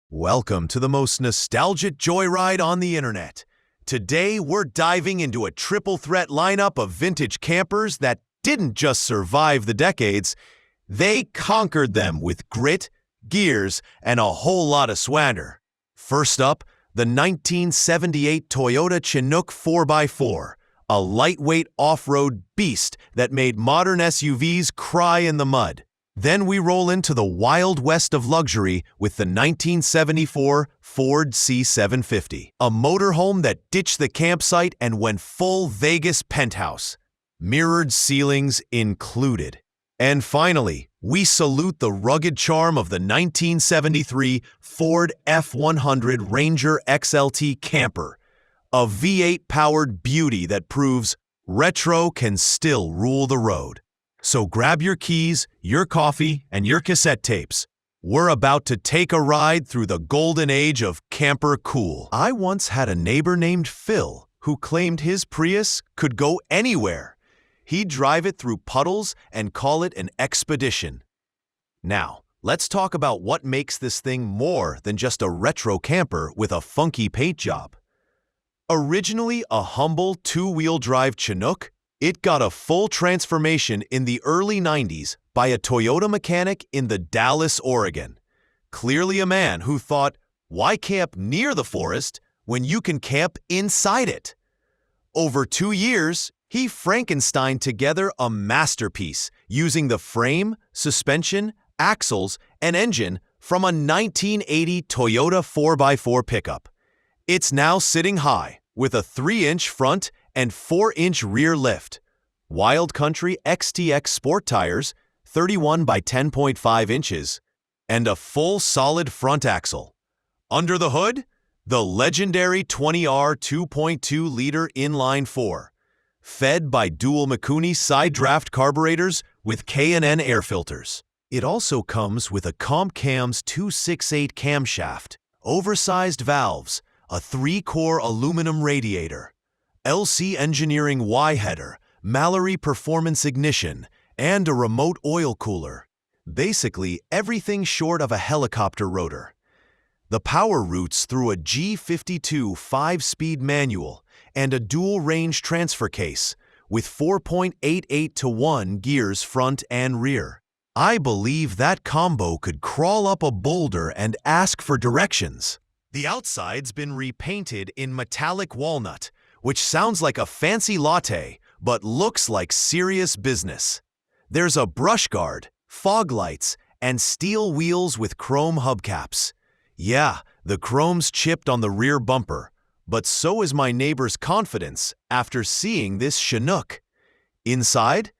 Welcome to the most nostalgic joyride on the internet. Today, we're diving into a triple threat lineup of vintage campers that didn't just survive the decades, they conquered them with grit, gears, and a whole lot of swagger. First up, the 1978 Toyota Chinook 4x4, a lightweight off-road beast that made modern SUVs cry in the mud. Then we roll into the wild west of luxury with the 1974 Ford C750, a motorhome that ditched the campsite and went full Vegas penthouse, mirrored ceilings included. And finally, we salute the rugged charm of the 1973 Ford F100 Ranger XLT camper, a V8-powered beauty that proves retro can still rule the road. So grab your keys, your coffee, and your cassette tapes. We're about to take a ride through the golden age of camper cool. I once had a neighbor named Phil who claimed his Prius could go anywhere. He'd drive it through puddles and call it an expedition. Now, let's talk about what makes this thing more than just a retro camper with a funky paint job. Originally a humble two-wheel drive Chinook, it got a full transformation in the early 90s by a Toyota mechanic in the Dallas, Oregon. Clearly a man who thought, why camp near the forest when you can camp inside it? Over 2 years, he Frankensteined together a masterpiece using the frame, suspension, axles, and engine from a 1980 Toyota 4x4 pickup. It's now sitting high with a 3-inch front and 4-inch rear lift, Wild Country XTX sport tires, 31 by 10.5 inches, and a full solid front axle. Under the hood, the legendary 20R 2.2-liter inline-4, fed by dual Mikuni side draft carburetors with K&N air filters. It also comes with a Comp Cam's 268 camshaft, oversized valves, a 3-core aluminum radiator, LC Engineering Y-header, Mallory Performance ignition, and a remote oil cooler. Basically, everything short of a helicopter rotor. The power routes through a G52 5-speed manual and a dual-range transfer case with 4.88-to-1 gears front and rear. I believe that combo could crawl up a boulder and ask for directions. The outside's been repainted in metallic walnut, which sounds like a fancy latte, but looks like serious business. There's a brush guard, fog lights, and steel wheels with chrome hubcaps. Yeah, the chrome's chipped on the rear bumper, but so is my neighbor's confidence after seeing this Chinook. Inside,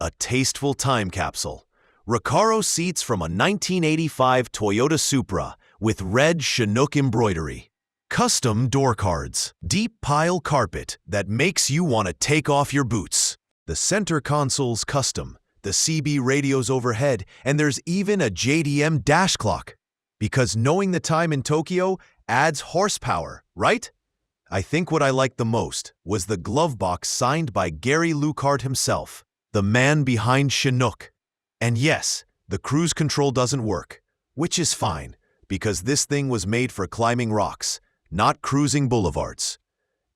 a tasteful time capsule. Recaro seats from a 1985 Toyota Supra with red Chinook embroidery. Custom door cards, deep pile carpet that makes you want to take off your boots. The center console's custom, the CB radios overhead, and there's even a JDM dash clock. Because knowing the time in Tokyo adds horsepower, right? I think what I liked the most was the glove box signed by Gary Lucart himself, the man behind Chinook. And yes, the cruise control doesn't work, which is fine, because this thing was made for climbing rocks, not cruising boulevards.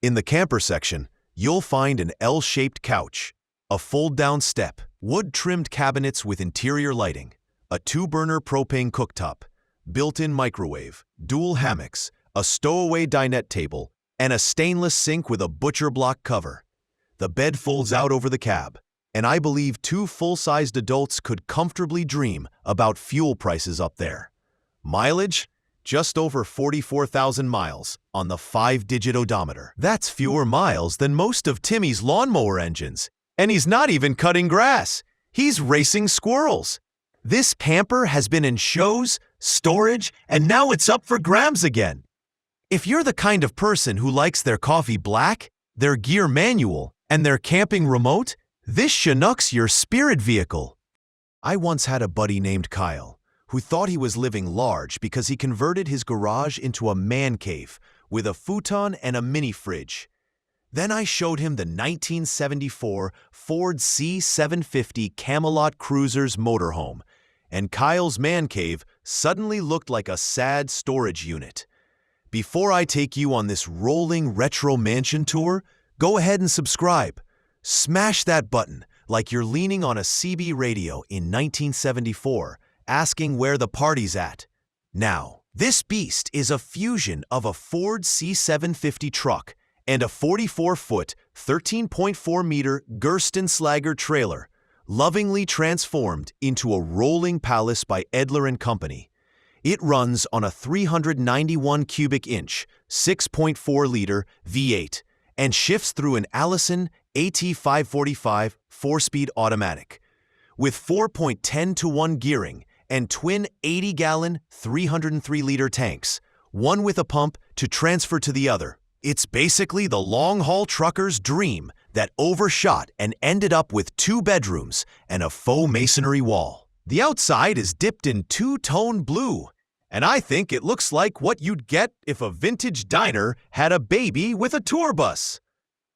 In the camper section, you'll find an L-shaped couch, a fold-down step, wood-trimmed cabinets with interior lighting, a 2-burner propane cooktop, built-in microwave, dual hammocks, a stowaway dinette table, and a stainless sink with a butcher block cover. The bed folds out over the cab, and I believe 2 full-sized adults could comfortably dream about fuel prices up there. Mileage? Just over 44,000 miles on the 5-digit odometer. That's fewer miles than most of Timmy's lawnmower engines. And he's not even cutting grass. He's racing squirrels. This camper has been in shows, storage, and now it's up for grabs again. If you're the kind of person who likes their coffee black, their gear manual, and their camping remote, this Chinook's your spirit vehicle. I once had a buddy named Kyle who thought he was living large because he converted his garage into a man cave with a futon and a mini fridge. Then I showed him the 1974 Ford C750 Camelot Cruiser's motorhome, and Kyle's man cave suddenly looked like a sad storage unit. Before I take you on this rolling retro mansion tour, go ahead and subscribe. Smash that button like you're leaning on a CB radio in 1974, asking where the party's at. Now, this beast is a fusion of a Ford C750 truck and a 44-foot, 13.4-meter Gerstenslager trailer, lovingly transformed into a rolling palace by Edler & Company. It runs on a 391 cubic inch, 6.4-liter V8 and shifts through an Allison AT545 4-speed automatic. With 4.10-to-1 gearing and twin 80-gallon, 303-liter tanks, one with a pump to transfer to the other, it's basically the long-haul trucker's dream that overshot and ended up with 2 bedrooms and a faux masonry wall. The outside is dipped in two-tone blue, and I think it looks like what you'd get if a vintage diner had a baby with a tour bus.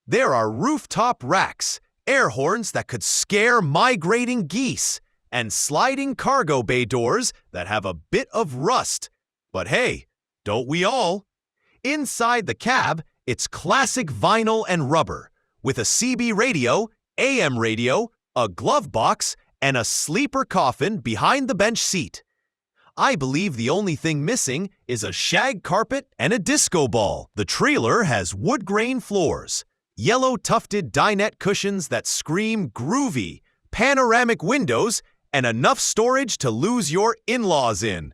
There are rooftop racks, air horns that could scare migrating geese, and sliding cargo bay doors that have a bit of rust. But hey, don't we all? Inside the cab, it's classic vinyl and rubber, with a CB radio, AM radio, a glove box, and a sleeper coffin behind the bench seat. I believe the only thing missing is a shag carpet and a disco ball. The trailer has wood grain floors, yellow tufted dinette cushions that scream groovy, panoramic windows, and enough storage to lose your in-laws in.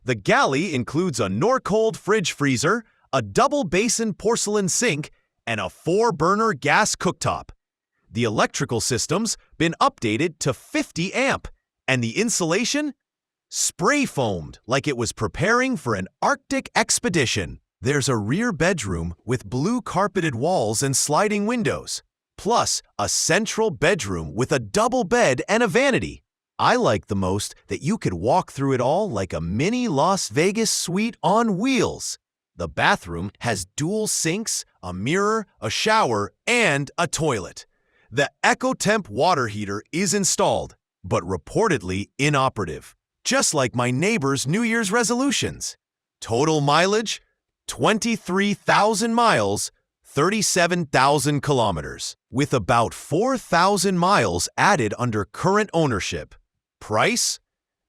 The galley includes a Norcold fridge freezer, a double basin porcelain sink, and a 4-burner gas cooktop. The electrical system's been updated to 50 amp, and the insulation? Spray foamed like it was preparing for an Arctic expedition. There's a rear bedroom with blue carpeted walls and sliding windows, plus a central bedroom with a double bed and a vanity. I like the most that you could walk through it all like a mini Las Vegas suite on wheels. The bathroom has dual sinks, a mirror, a shower, and a toilet. The EcoTemp water heater is installed, but reportedly inoperative, just like my neighbor's New Year's resolutions. Total mileage? 23,000 miles, 37,000 kilometers, with about 4,000 miles added under current ownership. Price?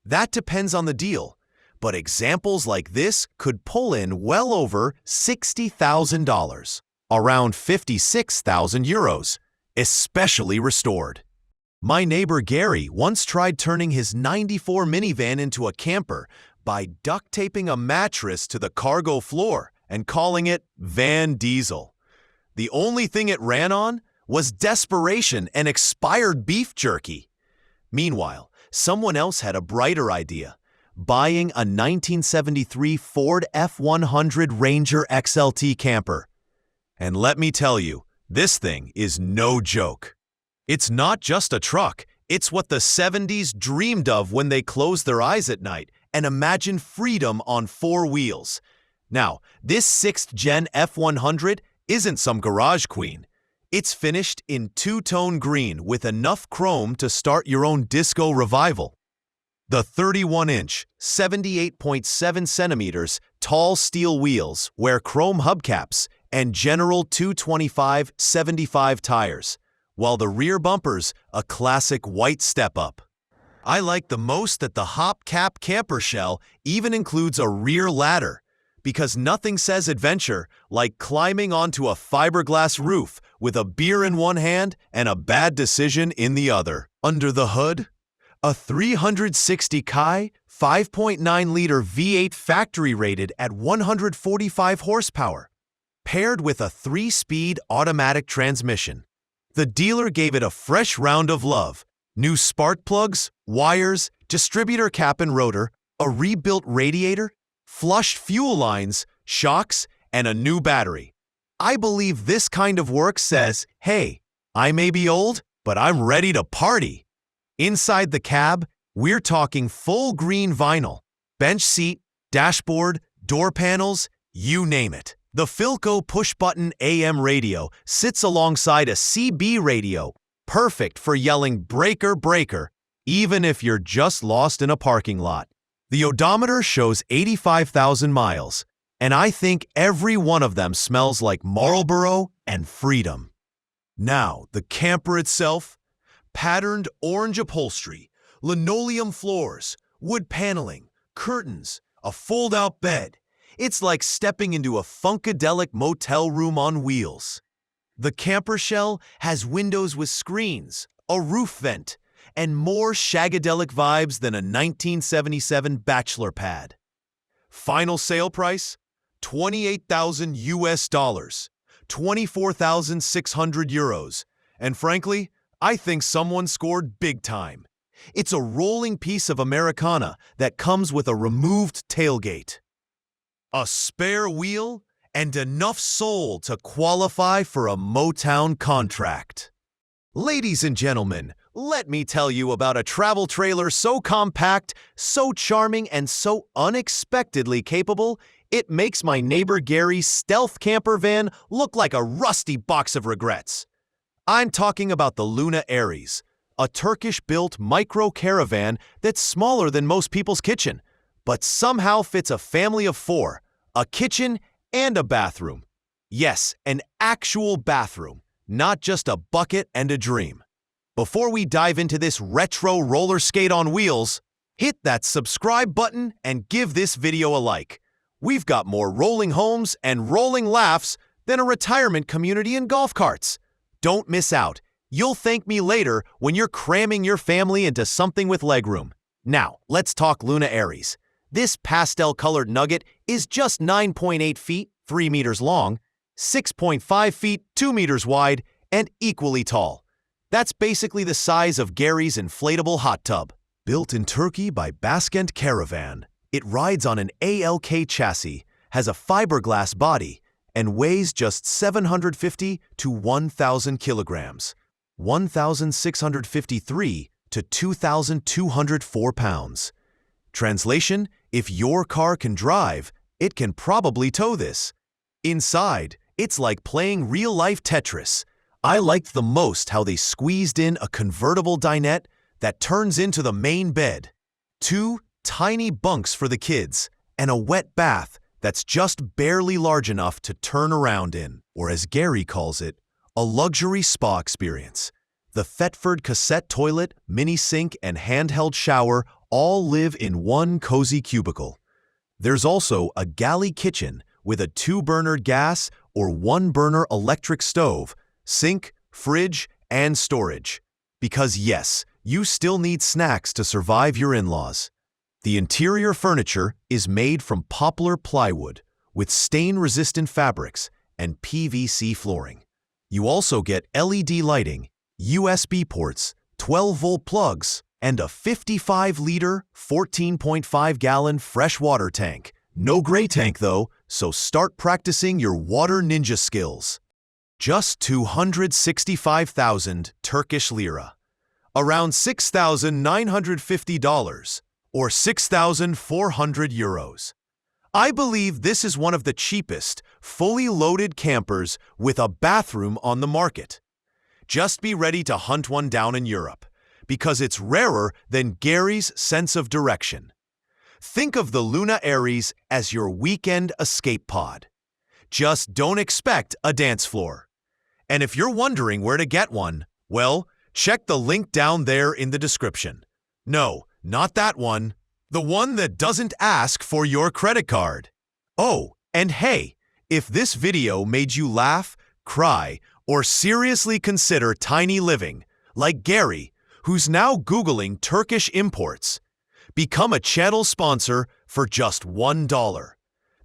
That depends on the deal, but examples like this could pull in well over $60,000, around 56,000 euros, especially restored. My neighbor Gary once tried turning his '94 minivan into a camper by duct taping a mattress to the cargo floor and calling it Van Diesel. The only thing it ran on was desperation and expired beef jerky. Meanwhile, someone else had a brighter idea, buying a 1973 Ford F100 Ranger XLT camper. And let me tell you, this thing is no joke. It's not just a truck, it's what the 70s dreamed of when they closed their eyes at night and imagined freedom on 4 wheels. Now, this 6th-gen F100 isn't some garage queen. It's finished in two-tone green with enough chrome to start your own disco revival. The 31-inch, 78.7 centimeters tall steel wheels wear chrome hubcaps and General 225/75 tires, while the rear bumper's a classic white step-up. I like the most that the hopcap camper shell even includes a rear ladder, because nothing says adventure like climbing onto a fiberglass roof with a beer in one hand and a bad decision in the other. Under the hood, a 360 Kai 5.9-liter V8 factory rated at 145 horsepower, paired with a 3-speed automatic transmission. The dealer gave it a fresh round of love. New spark plugs, wires, distributor cap and rotor, a rebuilt radiator, flushed fuel lines, shocks, and a new battery. I believe this kind of work says, hey, I may be old, but I'm ready to party. Inside the cab, we're talking full green vinyl, bench seat, dashboard, door panels, you name it. The Philco push-button AM radio sits alongside a CB radio, perfect for yelling breaker, breaker, even if you're just lost in a parking lot. The odometer shows 85,000 miles, and I think every one of them smells like Marlboro and freedom. Now, the camper itself: patterned orange upholstery, linoleum floors, wood paneling, curtains, a fold-out bed. It's like stepping into a funkadelic motel room on wheels. The camper shell has windows with screens, a roof vent, and more shagadelic vibes than a 1977 bachelor pad. Final sale price: $28,000, 24,600 euros. And frankly, I think someone scored big time. It's a rolling piece of Americana that comes with a removed tailgate, a spare wheel, and enough soul to qualify for a Motown contract. Ladies and gentlemen, let me tell you about a travel trailer so compact, so charming, and so unexpectedly capable, it makes my neighbor Gary's stealth camper van look like a rusty box of regrets. I'm talking about the Luna Aries, a Turkish-built micro-caravan that's smaller than most people's kitchen, but somehow fits a family of 4, a kitchen and a bathroom. Yes, an actual bathroom, not just a bucket and a dream. Before we dive into this retro roller skate on wheels, hit that subscribe button and give this video a like. We've got more rolling homes and rolling laughs than a retirement community in golf carts. Don't miss out. You'll thank me later when you're cramming your family into something with legroom. Now, let's talk Luna Aries. This pastel-colored nugget is just 9.8 feet, 3 meters long, 6.5 feet, 2 meters wide, and equally tall. That's basically the size of Gary's inflatable hot tub. Built in Turkey by Baskent Caravan, it rides on an ALK chassis, has a fiberglass body, and weighs just 750 to 1,000 kilograms, 1,653 to 2,204 pounds. Translation: if your car can drive, it can probably tow this. Inside, it's like playing real-life Tetris. I liked the most how they squeezed in a convertible dinette that turns into the main bed, 2 tiny bunks for the kids, and a wet bath that's just barely large enough to turn around in, or as Gary calls it, a luxury spa experience. The Thetford cassette toilet, mini sink, and handheld shower all live in one cozy cubicle. There's also a galley kitchen with a 2-burner gas or 1-burner electric stove, sink, fridge, and storage. Because yes, you still need snacks to survive your in-laws. The interior furniture is made from poplar plywood with stain-resistant fabrics and PVC flooring. You also get LED lighting, USB ports, 12-volt plugs, and a 55-liter, 14.5-gallon freshwater tank. No gray tank though, so start practicing your water ninja skills. Just 265,000 Turkish lira, around $6,950, or 6,400 euros. I believe this is one of the cheapest, fully loaded campers with a bathroom on the market. Just be ready to hunt one down in Europe, because it's rarer than Gary's sense of direction. Think of the Luna Aries as your weekend escape pod. Just don't expect a dance floor. And if you're wondering where to get one, well, check the link down there in the description. No, not that one. The one that doesn't ask for your credit card. Oh, and hey, if this video made you laugh, cry, or seriously consider tiny living, like Gary, who's now Googling Turkish imports, become a channel sponsor for just $1.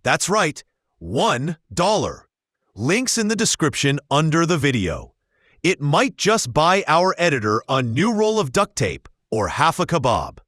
That's right, $1. Links in the description under the video. It might just buy our editor a new roll of duct tape or half a kebab.